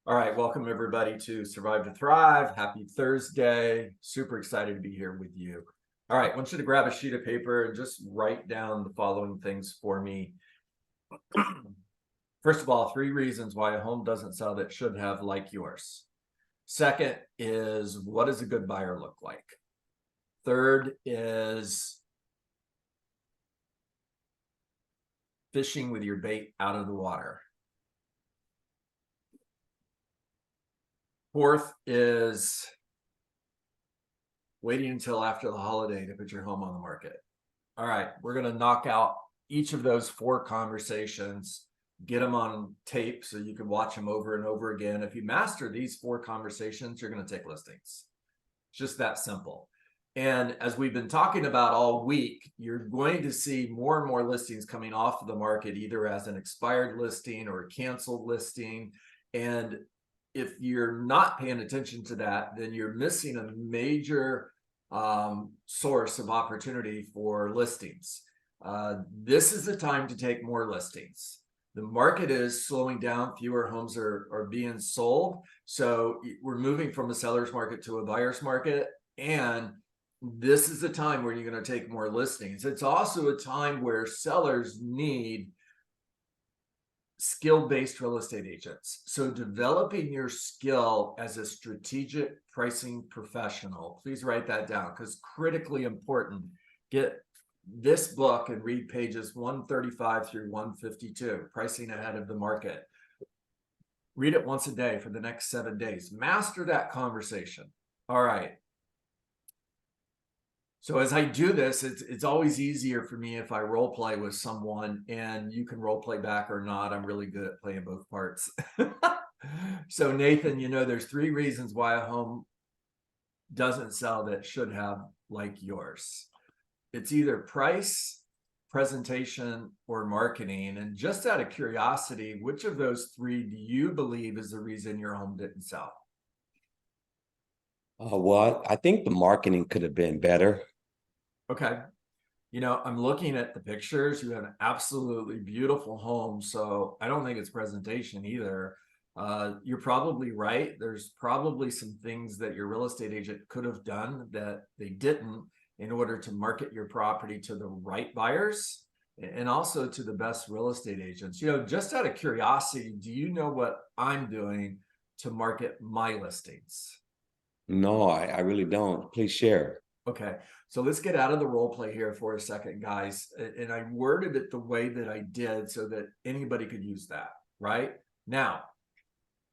All right, welcome everybody to Survive to Thrive. Happy Thursday. Super excited to be here with you. All right, I want you to grab a sheet of paper and just write down the following things for me. First of all, 3 reasons why a home doesn't sell that should have like yours. Second is, what does a good buyer look like? Third is fishing with your bait out of the water. Fourth is waiting until after the holiday to put your home on the market. All right, we're going to knock out each of those 4 conversations, get them on tape so you can watch them over and over again. If you master these 4 conversations, you're going to take listings. It's just that simple. And as we've been talking about all week, you're going to see more and more listings coming off of the market, either as an expired listing or a canceled listing. And if you're not paying attention to that, then you're missing a major source of opportunity for listings. This is the time to take more listings. The market is slowing down. Fewer homes are being sold. So we're moving from a seller's market to a buyer's market. And this is the time where you're going to take more listings. It's also a time where sellers need skill-based real estate agents. So developing your skill as a strategic pricing professional, please write that down because critically important. Get this book and read pages 135 through 152, Pricing Ahead of the Market. Read it once a day for the next 7 days. Master that conversation. All right. So as I do this, it's always easier for me if I role play with someone, and you can role play back or not. I'm really good at playing both parts. So Nathan, there's 3 reasons why a home doesn't sell that should have like yours. It's either price, presentation, or marketing. And just out of curiosity, which of those 3 do you believe is the reason your home didn't sell? Well, I think the marketing could have been better. Okay. I'm looking at the pictures. You have an absolutely beautiful home. So I don't think it's presentation either. You're probably right. There's probably some things that your real estate agent could have done that they didn't in order to market your property to the right buyers and also to the best real estate agents. Just out of curiosity, do you know what I'm doing to market my listings? No, I really don't. Please share. Okay, so let's get out of the role play here for a second, guys. And I worded it the way that I did so that anybody could use that, right? Now,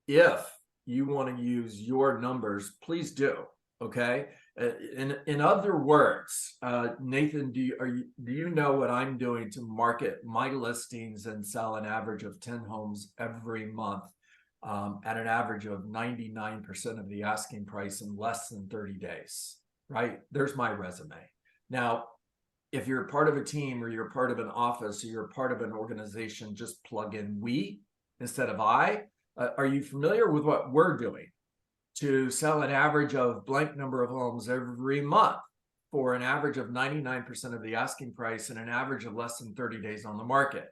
if you want to use your numbers, please do, okay? In other words, Nathan, do you know what I'm doing to market my listings and sell an average of 10 homes every month at an average of 99% of the asking price in less than 30 days? Right? There's my resume. Now, if you're part of a team or you're part of an office or you're part of an organization, just plug in we instead of I. Are you familiar with what we're doing to sell an average of blank number of homes every month for an average of 99% of the asking price and an average of less than 30 days on the market?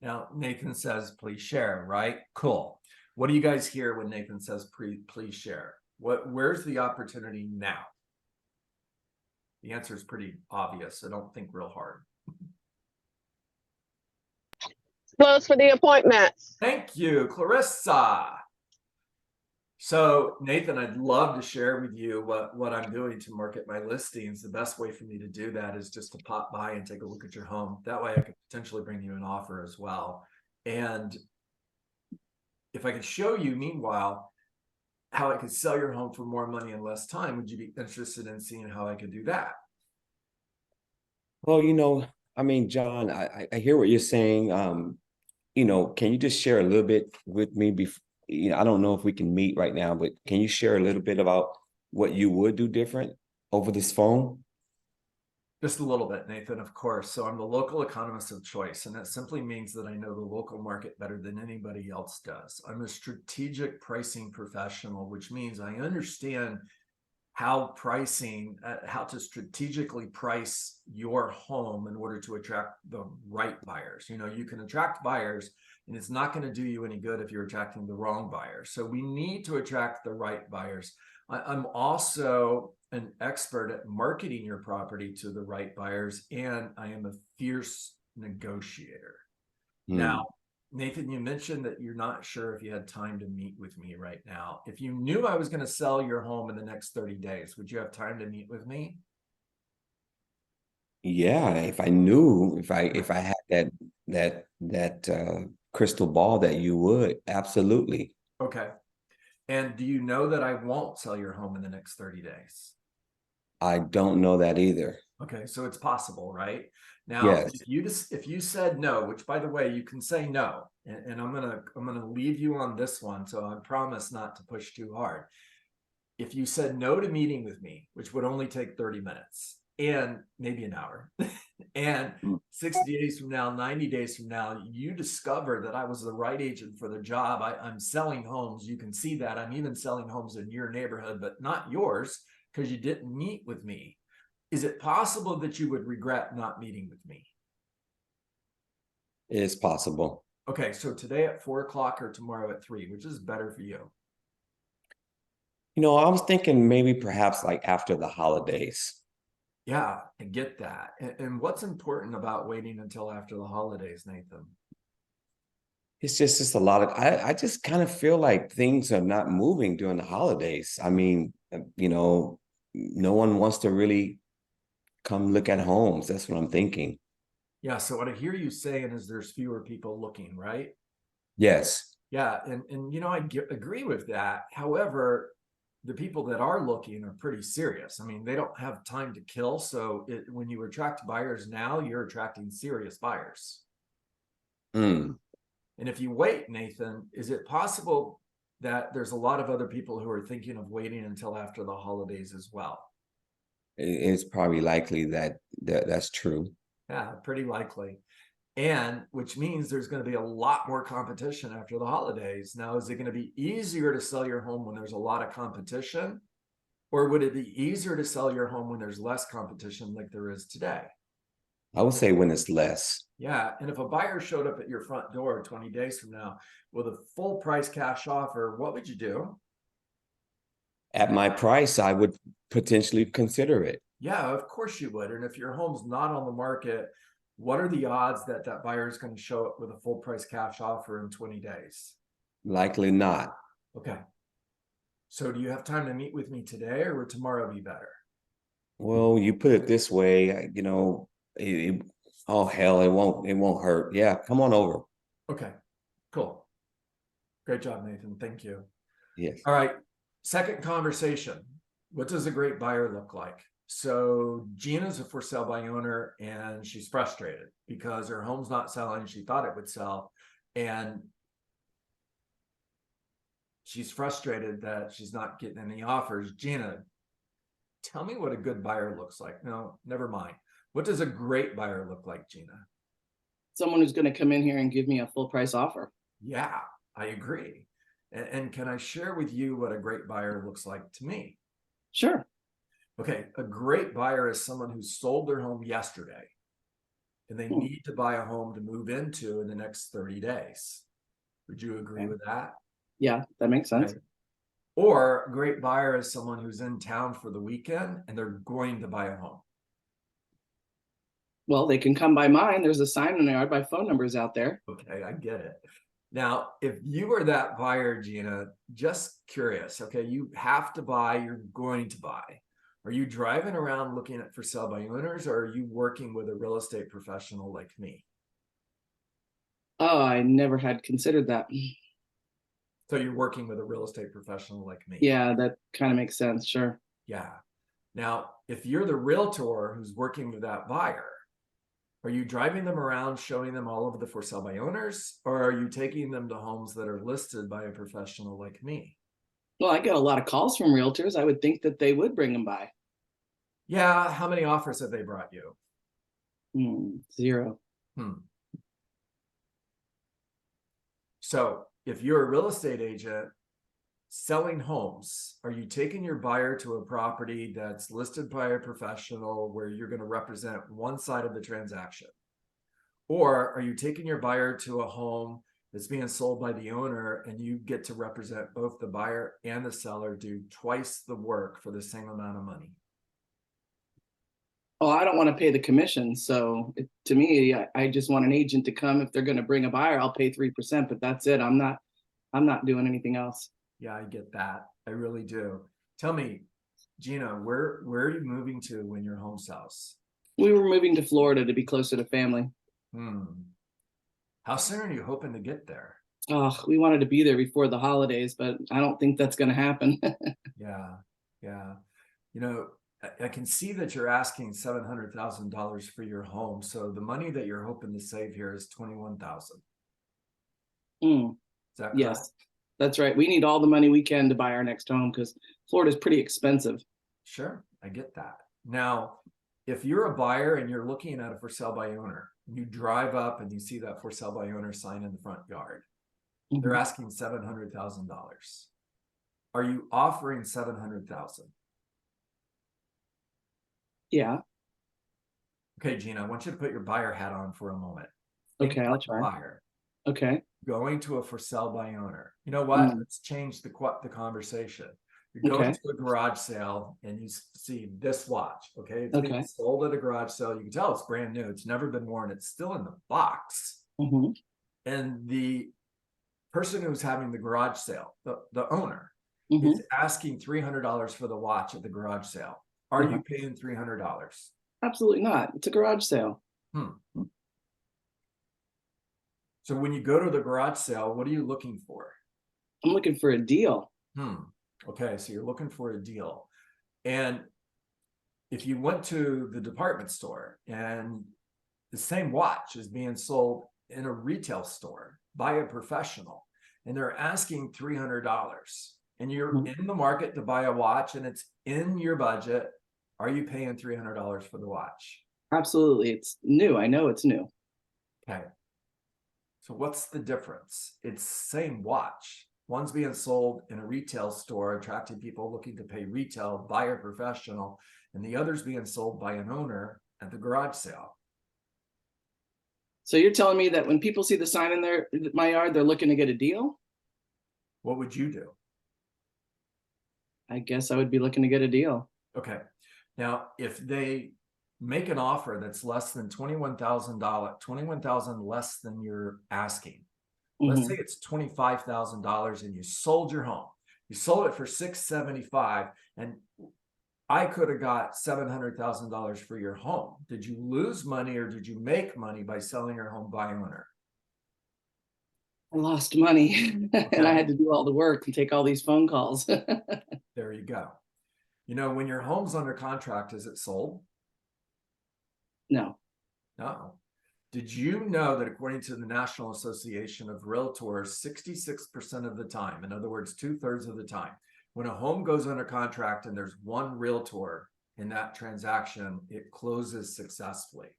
Now, Nathan says, please share, right? Cool. What do you guys hear when Nathan says, please share? Where's the opportunity now? The answer is pretty obvious, so don't think real hard. Close for the appointments. Thank you, Clarissa. So Nathan, I'd love to share with you what I'm doing to market my listings. The best way for me to do that is just to pop by and take a look at your home. That way I could potentially bring you an offer as well. And if I could show you, meanwhile, how I could sell your home for more money in less time, would you be interested in seeing how I could do that? Well, John, I hear what you're saying. Can you just share a little bit with me before? I don't know if we can meet right now, but can you share a little bit about what you would do different over this phone? Just a little bit, Nathan, of course. So I'm the local economist of choice, and that simply means that I know the local market better than anybody else does. I'm a strategic pricing professional, which means I understand how to strategically price your home in order to attract the right buyers. You can attract buyers and it's not going to do you any good if you're attracting the wrong buyer. So we need to attract the right buyers. I'm also an expert at marketing your property to the right buyers, and I am a fierce negotiator. Now, Nathan, you mentioned that you're not sure if you had time to meet with me right now. If you knew I was going to sell your home in the next 30 days, would you have time to meet with me? Yeah, if I knew, if I had that crystal ball that you would, absolutely. Okay. And do you know that I won't sell your home in the next 30 days? I don't know that either. Okay, so it's possible, right? Now, Yes. if you said no, which by the way, you can say no, and I'm gonna leave you on this one, so I promise not to push too hard. If you said no to meeting with me, which would only take 30 minutes and maybe an hour, and 60 days from now, 90 days from now, you discover that I was the right agent for the job. I'm selling homes. You can see that. I'm even selling homes in your neighborhood, but not yours because you didn't meet with me. Is it possible that you would regret not meeting with me? It's possible. Okay, so today at 4 o'clock or tomorrow at 3, which is better for you? I was thinking maybe perhaps like after the holidays. Yeah, I get that. And what's important about waiting until after the holidays, Nathan? It's just a lot of, I just kind of feel like things are not moving during the holidays. I mean, no one wants to really come look at homes. That's what I'm thinking. Yeah, so what I hear you saying is there's fewer people looking, right? Yes. Yeah, and I agree with that. However, the people that are looking are pretty serious. I mean, they don't have time to kill. So when you attract buyers now, you're attracting serious buyers. Mm. And if you wait, Nathan, is it possible that there's a lot of other people who are thinking of waiting until after the holidays as well? It's probably likely that's true. Yeah, pretty likely. And which means there's going to be a lot more competition after the holidays. Now, is it going to be easier to sell your home when there's a lot of competition? Or would it be easier to sell your home when there's less competition like there is today? I would say when it's less. Yeah. And if a buyer showed up at your front door 20 days from now with a full price cash offer, what would you do? At my price, I would potentially consider it. Yeah, of course you would. And if your home's not on the market, what are the odds that that buyer is going to show up with a full price cash offer in 20 days? Likely not. Okay. So do you have time to meet with me today, or would tomorrow be better? Well, you put it this way, oh hell, it won't hurt. Yeah, come on over. Okay, cool. Great job, Nathan. Thank you. Yes. All right. Second conversation. What does a great buyer look like? So Gina's a for sale by owner, and she's frustrated because her home's not selling. She thought it would sell, and she's frustrated that she's not getting any offers. Gina, tell me what a good buyer looks like. No, never mind. What does a great buyer look like, Gina? Someone who's going to come in here and give me a full price offer. Yeah, I agree. And can I share with you what a great buyer looks like to me? Sure. Okay, a great buyer is someone who sold their home yesterday and they need to buy a home to move into in the next 30 days. Would you agree with that? Yeah, that makes sense. Okay. Or a great buyer is someone who's in town for the weekend and they're going to buy a home. Well, they can come by mine. There's a sign in there. My phone number is out there. Okay, I get it. Now, if you were that buyer, Gina, just curious, okay, you have to buy, you're going to buy. Are you driving around looking at for sale by owners, or are you working with a real estate professional like me? Oh, I never had considered that. So you're working with a real estate professional like me? Yeah, that kind of makes sense. Sure. Yeah. Now, if you're the realtor who's working with that buyer, are you driving them around, showing them all of the for sale by owners, or are you taking them to homes that are listed by a professional like me? Well, I get a lot of calls from realtors. I would think that they would bring them by. Yeah. How many offers have they brought you? 0. So if you're a real estate agent selling homes, are you taking your buyer to a property that's listed by a professional where you're going to represent one side of the transaction? Or are you taking your buyer to a home that's being sold by the owner, and you get to represent both the buyer and the seller, do twice the work for the same amount of money? Oh, I don't want to pay the commission. So to me, I just want an agent to come. If they're going to bring a buyer, I'll pay 3%, but that's it. I'm not doing anything else. Yeah, I get that. I really do. Tell me, Gina, where are you moving to when your home sells? We were moving to Florida to be closer to family. How soon are you hoping to get there? Oh, we wanted to be there before the holidays, but I don't think that's going to happen. Yeah. You know, I can see that you're asking $700,000 for your home. So the money that you're hoping to save here is $21,000. Mm, Is that correct? yes, that's right. We need all the money we can to buy our next home because Florida's pretty expensive. Sure, I get that. Now, if you're a buyer and you're looking at a for sale by owner, you drive up and you see that for sale by owner sign in the front yard. They're asking $700,000. Are you offering $700,000? Yeah. Okay, Gina, I want you to put your buyer hat on for a moment. Okay, I'll try. Buyer Okay. going to a for sale by owner. You know what? Let's change the conversation. You're going to a garage sale and you see this watch. Okay, it's being sold at a garage sale. You can tell it's brand new. It's never been worn. It's still in the box. And the person who's having the garage sale, the owner, is asking $300 for the watch at the garage sale. Are you paying $300? Absolutely not. It's a garage sale. So when you go to the garage sale, what are you looking for? I'm looking for a deal. Okay, so you're looking for a deal. And if you went to the department store and the same watch is being sold in a retail store by a professional, and they're asking $300, and you're in the market to buy a watch and it's in your budget, are you paying $300 for the watch? Absolutely. It's new. I know it's new. Okay. So what's the difference? It's same watch. One's being sold in a retail store, attracting people looking to pay retail, buyer professional, and the other's being sold by an owner at the garage sale. So you're telling me that when people see the sign in my yard, they're looking to get a deal? What would you do? I guess I would be looking to get a deal. Okay. Now, if they make an offer that's less than $21,000, $21,000 less than you're asking, let's say it's $25,000 and you sold your home. You sold it for $675,000, and I could have got $700,000 for your home. Did you lose money or did you make money by selling your home by owner? I lost money and I had to do all the work and take all these phone calls. There you go. You know, when your home's under contract, is it sold? No. No. Did you know that according to the National Association of Realtors, 66% of the time, in other words, 2/3 of the time, when a home goes under contract and there's one realtor in that transaction, it closes successfully.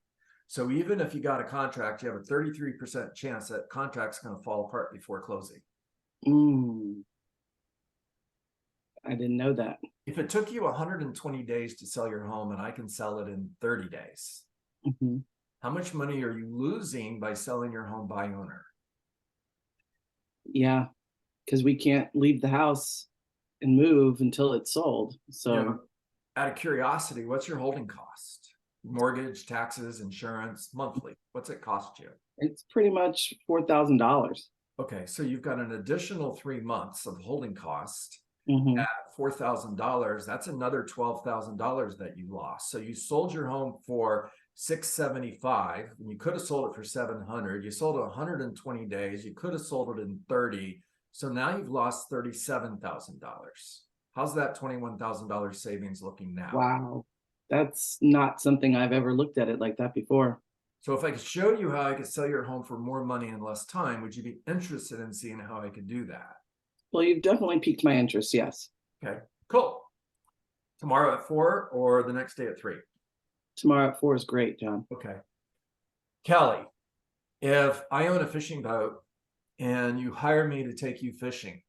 So even if you got a contract, you have a 33% chance that contract's going to fall apart before closing. I didn't know that. If it took you 120 days to sell your home and I can sell it in 30 days, how much money are you losing by selling your home by owner? Yeah, because we can't leave the house and move until it's sold. So, you know, out of curiosity, what's your holding cost? Mortgage, taxes, insurance, monthly. What's it cost you? it's pretty much $4,000. Okay, so you've got an additional 3 months of holding cost at $4,000. That's another $12,000 that you lost. So you sold your home for $675,000, and you could have sold it for $700,000. You sold it 120 days. You could have sold it in 30. So now you've lost $37,000. How's that $21,000 savings looking now? Wow. That's not something I've ever looked at it like that before. So if I could show you how I could sell your home for more money in less time, would you be interested in seeing how I could do that? Well, you've definitely piqued my interest. Yes. Okay, cool. Tomorrow at 4 or the next day at 3? Tomorrow at 4 is great, John. Okay. Kelly, if I own a fishing boat and you hire me to take you fishing,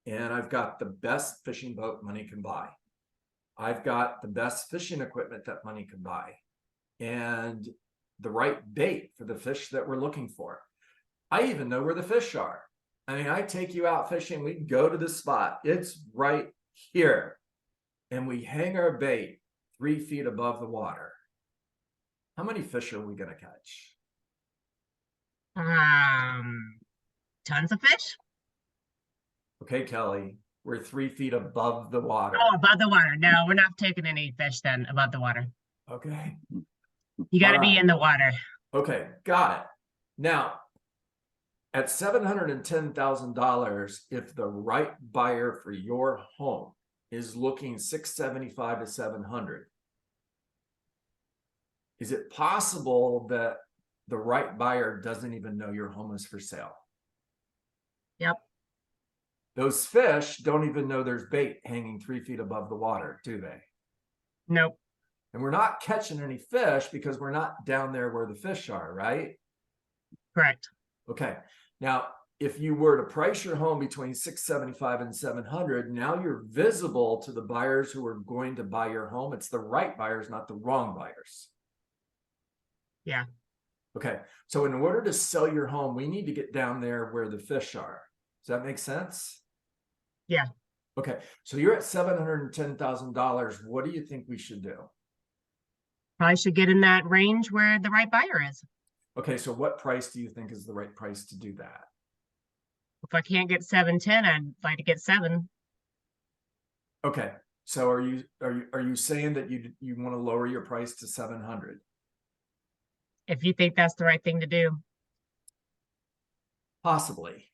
and I've got the best fishing boat money can buy, I've got the best fishing equipment that money can buy, and the right bait for the fish that we're looking for, I even know where the fish are. I mean, I take you out fishing, we go to the spot. It's right here. And we hang our bait 3 feet above the water. How many fish are we going to catch? Tons of fish. Okay, Kelly, we're 3 feet above the water. Oh, above the water. No, we're not taking any fish then above the water. Okay. You got to All be right. in the water. Okay, got it. Now, at $710,000, if the right buyer for your home is looking 675 to 700, is it possible that the right buyer doesn't even know your home is for sale? Yep. Those fish don't even know there's bait hanging 3 feet above the water, do they? Nope. And we're not catching any fish because we're not down there where the fish are, right? Correct. Okay. Now, if you were to price your home between 675 and 700, now you're visible to the buyers who are going to buy your home. It's the right buyers, not the wrong buyers. Yeah. Okay. So in order to sell your home, we need to get down there where the fish are. Does that make sense? Yeah. Okay. So you're at $710,000. What do you think we should do? Probably should get in that range where the right buyer is. Okay. So what price do you think is the right price to do that? If I can't get 710, I'd like to get 7. Okay. So are you saying that you want to lower your price to 700? If you think that's the right thing to do. Possibly.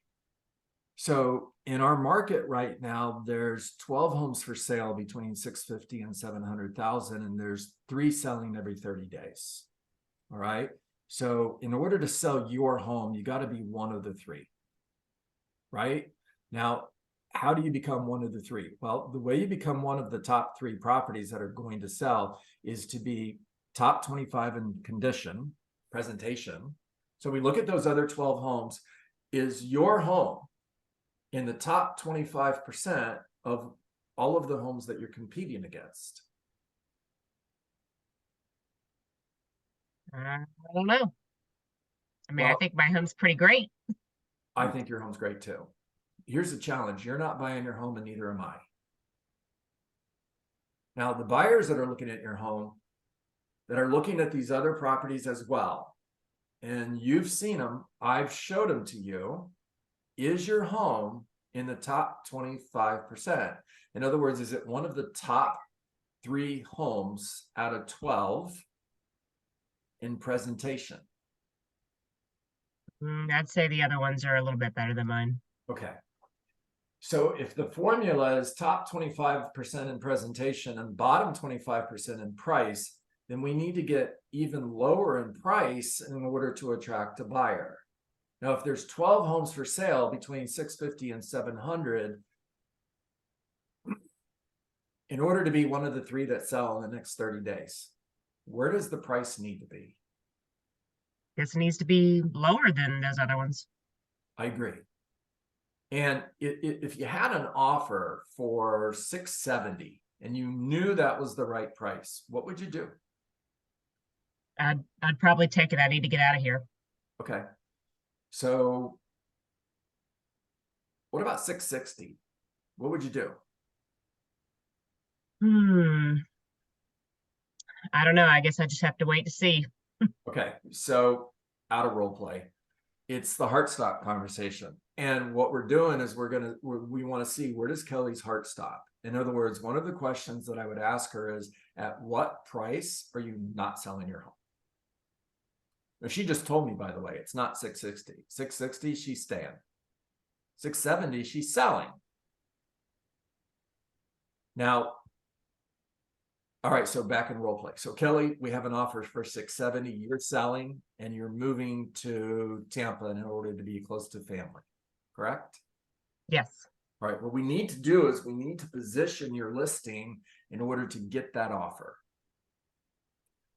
So in our market right now, there's 12 homes for sale between 650 and 700,000, and there's 3 selling every 30 days. All right. So in order to sell your home, you got to be one of the 3. Right now, how do you become one of the 3? Well, the way you become one of the top 3 properties that are going to sell is to be top 25 in condition, presentation. So we look at those other 12 homes. Is your home in the top 25% of all of the homes that you're competing against? I don't know. I mean, I Well, think my home's pretty great. I think your home's great too. Here's the challenge. You're not buying your home, and neither am I. Now, the buyers that are looking at your home, that are looking at these other properties as well, and you've seen them, I've showed them to you. Is your home in the top 25%? In other words, is it one of the top 3 homes out of 12 in presentation? I'd say the other ones are a little bit better than mine. Okay. So if the formula is top 25% in presentation and bottom 25% in price, then we need to get even lower in price in order to attract a buyer. Now, if there's 12 homes for sale between 650 and 700, in order to be one of the 3 that sell in the next 30 days, where does the price need to be? Guess it needs to be lower than those other ones. I agree. And if you had an offer for 670 and you knew that was the right price, what would you do? I'd probably take it. I need to get out of here. Okay. So what about 660? What would you do? I don't know. I guess I just have to wait to see. Okay. So out of role play, it's the heart stop conversation. And what we're doing is we want to see, where does Kelly's heart stop? In other words, one of the questions that I would ask her is, at what price are you not selling your home? Now, she just told me, by the way, it's not 660. 660, she's staying. 670, she's selling. Now, all right, so back in role play. So Kelly, we have an offer for 670. You're selling and you're moving to Tampa in order to be close to family, correct? Yes. All right, what we need to do is we need to position your listing in order to get that offer.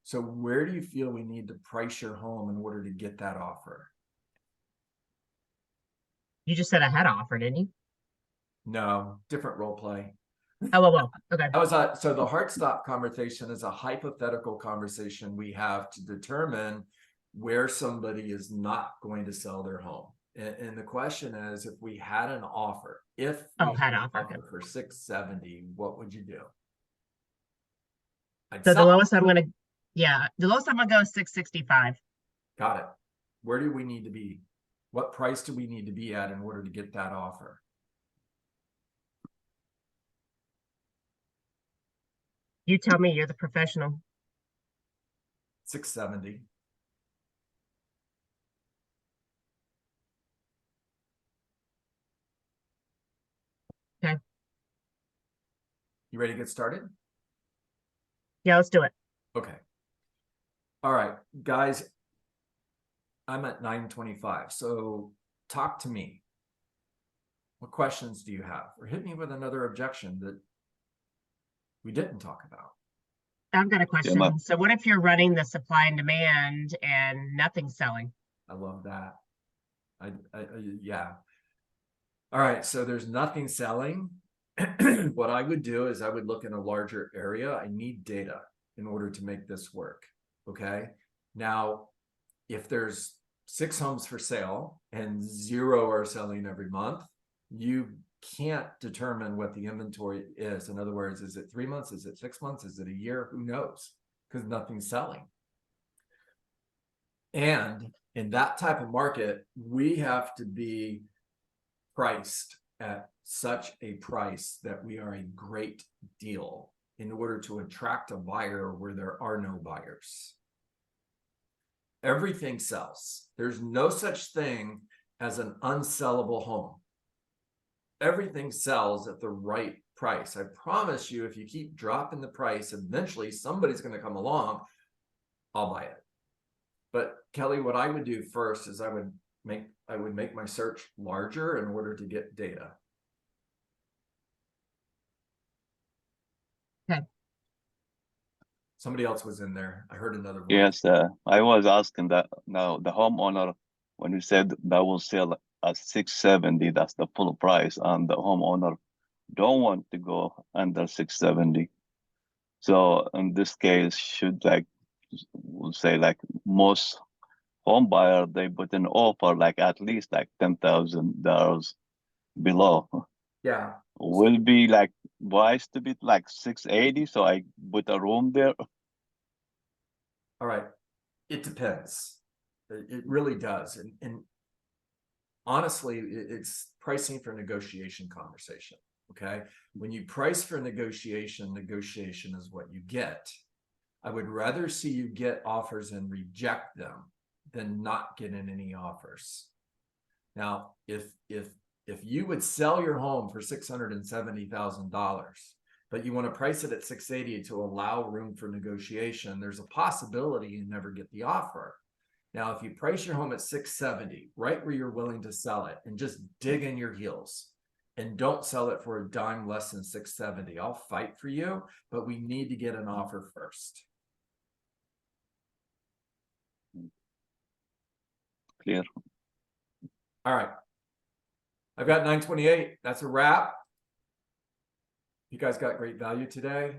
So where do you feel we need to price your home in order to get that offer? You just said I had an offer, didn't you? No, different role play. Oh, well. Okay. So the heart stop conversation is a hypothetical conversation we have to determine where somebody is not going to sell their home. And the question is, if we had an offer, if Oh, we had an offer. offer for 670, what would you do? I'd So the sell. lowest I'm gonna, yeah, the lowest I'm gonna go is 665. Got it. Where do we need to be? What price do we need to be at in order to get that offer? You tell me, you're the professional. 670. Okay. You ready to get started? Yeah, let's do it. Okay. All right, guys, I'm at 9:25, so talk to me. What questions do you have? Or hit me with another objection that we didn't talk about. I've got a question. ma'am. So what if you're running the supply and demand and nothing's selling? I love that. Yeah. All right, so there's nothing selling. What I would do is I would look in a larger area. I need data in order to make this work. Okay. Now, if there's 6 homes for sale and 0 are selling every month, you can't determine what the inventory is. In other words, is it 3 months? Is it 6 months? Is it a year? Who knows? Because nothing's selling. And in that type of market, we have to be priced at such a price that we are a great deal in order to attract a buyer where there are no buyers. Everything sells. There's no such thing as an unsellable home. Everything sells at the right price. I promise you, if you keep dropping the price, eventually somebody's going to come along. I'll buy it. But Kelly, what I would do first is I would make my search larger in order to get data. Okay. Somebody else was in there. I heard another voice. Yes, I was asking that now the homeowner, when you said that will sell at 670, that's the full price, and the homeowner don't want to go under 670. So in this case, should we'll say most home buyer, they put an offer at least $10,000 below. Yeah. Will be wise to be 680, so I put a room there. All right. It depends. It really does. And honestly, it's pricing for negotiation conversation. Okay. When you price for negotiation, negotiation is what you get. I would rather see you get offers and reject them than not get in any offers. Now, if you would sell your home for $670,000, but you want to price it at 680 to allow room for negotiation, there's a possibility you never get the offer. Now, if you price your home at 670, right where you're willing to sell it, and just dig in your heels and don't sell it for a dime less than 670, I'll fight for you, but we need to get an offer first. Clear. All right. I've got 928. That's a wrap. You guys got great value today.